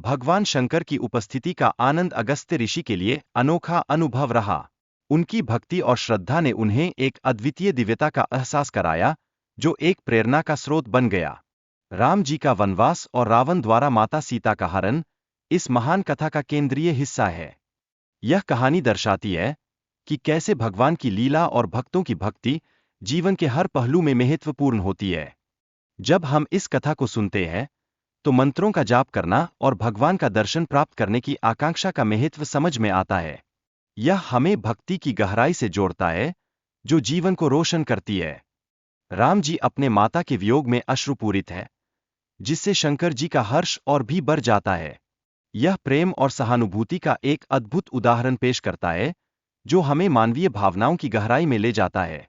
भगवान शंकर की उपस्थिति का आनंद अगस्त्य ऋषि के लिए अनोखा अनुभव रहा। उनकी भक्ति और श्रद्धा ने उन्हें एक अद्वितीय दिव्यता का एहसास कराया, जो एक प्रेरणा का स्रोत बन गया। राम जी का वनवास और रावण द्वारा माता सीता का हरण इस महान कथा का केंद्रीय हिस्सा है। यह कहानी दर्शाती है कि कैसे भगवान की लीला और भक्तों की भक्ति जीवन के हर पहलू में महत्वपूर्ण होती है। जब हम इस कथा को सुनते हैं तो मंत्रों का जाप करना और भगवान का दर्शन प्राप्त करने की आकांक्षा का महत्व समझ में आता है। यह हमें भक्ति की गहराई से जोड़ता है, जो जीवन को रोशन करती है। राम जी अपने माता के वियोग में अश्रुपूरित है, जिससे शंकर जी का हर्ष और भी बढ़ जाता है। यह प्रेम और सहानुभूति का एक अद्भुत उदाहरण पेश करता है, जो हमें मानवीय भावनाओं की गहराई में ले जाता है।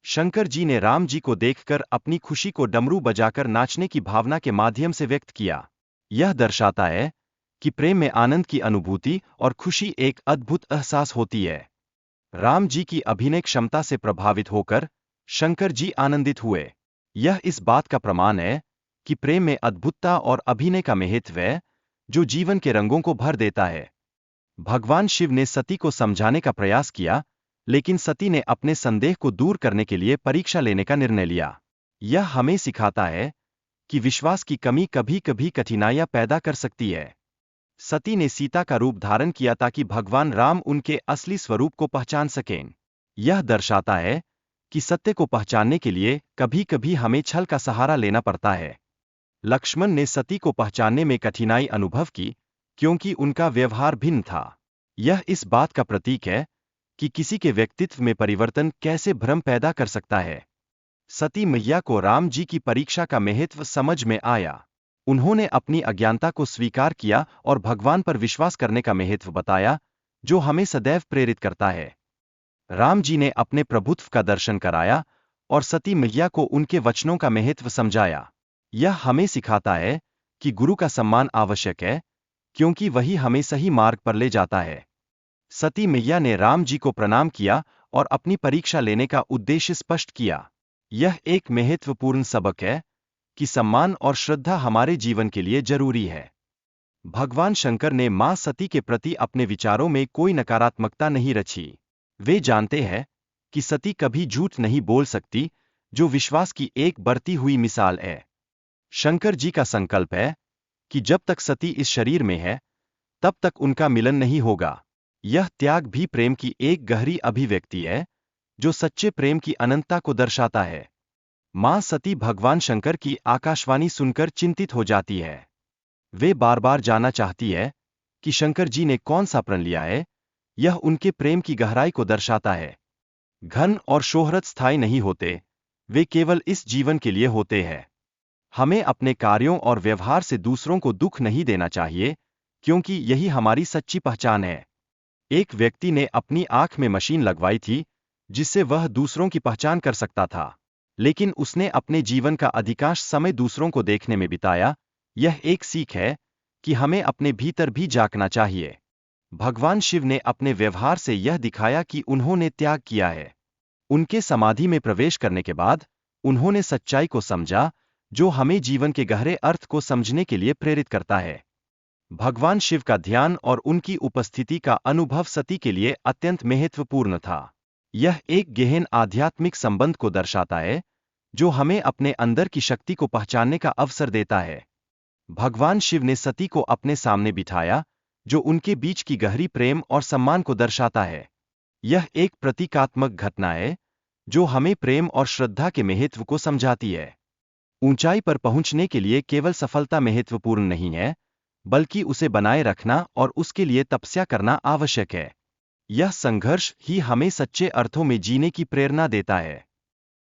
शंकर जी ने राम जी को देखकर अपनी खुशी को डमरू बजाकर नाचने की भावना के माध्यम से व्यक्त किया। यह दर्शाता है कि प्रेम में आनंद की अनुभूति और खुशी एक अद्भुत एहसास होती है। राम जी की अभिनय क्षमता से प्रभावित होकर शंकर जी आनंदित हुए। यह इस बात का प्रमाण है कि प्रेम में अद्भुतता और अभिनय का महत्व है, जो जीवन के रंगों को भर देता है। भगवान शिव ने सती को समझाने का प्रयास किया, लेकिन सती ने अपने संदेह को दूर करने के लिए परीक्षा लेने का निर्णय लिया। यह हमें सिखाता है कि विश्वास की कमी कभी कभी कठिनाइयां पैदा कर सकती है। सती ने सीता का रूप धारण किया ताकि भगवान राम उनके असली स्वरूप को पहचान सकें। यह दर्शाता है कि सत्य को पहचानने के लिए कभी कभी हमें छल का सहारा लेना पड़ता है। लक्ष्मण ने सती को पहचानने में कठिनाई अनुभव की, क्योंकि उनका व्यवहार भिन्न था। यह इस बात का प्रतीक है कि किसी के व्यक्तित्व में परिवर्तन कैसे भ्रम पैदा कर सकता है। सती मैया को राम जी की परीक्षा का महत्व समझ में आया। उन्होंने अपनी अज्ञानता को स्वीकार किया और भगवान पर विश्वास करने का महत्व बताया, जो हमें सदैव प्रेरित करता है। राम जी ने अपने प्रभुत्व का दर्शन कराया और सती मैया को उनके वचनों का महत्व समझाया। यह हमें सिखाता है कि गुरु का सम्मान आवश्यक है, क्योंकि वही हमें सही मार्ग पर ले जाता है। सती मैया ने राम जी को प्रणाम किया और अपनी परीक्षा लेने का उद्देश्य स्पष्ट किया। यह एक महत्वपूर्ण सबक है कि सम्मान और श्रद्धा हमारे जीवन के लिए जरूरी है। भगवान शंकर ने मां सती के प्रति अपने विचारों में कोई नकारात्मकता नहीं रची। वे जानते हैं कि सती कभी झूठ नहीं बोल सकती, जो विश्वास की एक बढ़ती हुई मिसाल है। शंकर जी का संकल्प है कि जब तक सती इस शरीर में है, तब तक उनका मिलन नहीं होगा। यह त्याग भी प्रेम की एक गहरी अभिव्यक्ति है, जो सच्चे प्रेम की अनंतता को दर्शाता है। मां सती भगवान शंकर की आकाशवाणी सुनकर चिंतित हो जाती है। वे बार बार जानना चाहती है कि शंकर जी ने कौन सा प्रण लिया है। यह उनके प्रेम की गहराई को दर्शाता है। धन और शोहरत स्थायी नहीं होते, वे केवल इस जीवन के लिए होते हैं। हमें अपने कार्यों और व्यवहार से दूसरों को दुख नहीं देना चाहिए, क्योंकि यही हमारी सच्ची पहचान है। एक व्यक्ति ने अपनी आंख में मशीन लगवाई थी, जिससे वह दूसरों की पहचान कर सकता था, लेकिन उसने अपने जीवन का अधिकांश समय दूसरों को देखने में बिताया। यह एक सीख है कि हमें अपने भीतर भी झांकना चाहिए। भगवान शिव ने अपने व्यवहार से यह दिखाया कि उन्होंने त्याग किया है। उनके समाधि में प्रवेश करने के बाद उन्होंने सच्चाई को समझा, जो हमें जीवन के गहरे अर्थ को समझने के लिए प्रेरित करता है। भगवान शिव का ध्यान और उनकी उपस्थिति का अनुभव सती के लिए अत्यंत महत्वपूर्ण था। यह एक गहन आध्यात्मिक संबंध को दर्शाता है, जो हमें अपने अंदर की शक्ति को पहचानने का अवसर देता है। भगवान शिव ने सती को अपने सामने बिठाया, जो उनके बीच की गहरी प्रेम और सम्मान को दर्शाता है। यह एक प्रतीकात्मक घटना है, जो हमें प्रेम और श्रद्धा के महत्व को समझाती है। ऊंचाई पर पहुंचने के लिए केवल सफलता महत्वपूर्ण नहीं है, बल्कि उसे बनाए रखना और उसके लिए तपस्या करना आवश्यक है। यह संघर्ष ही हमें सच्चे अर्थों में जीने की प्रेरणा देता है।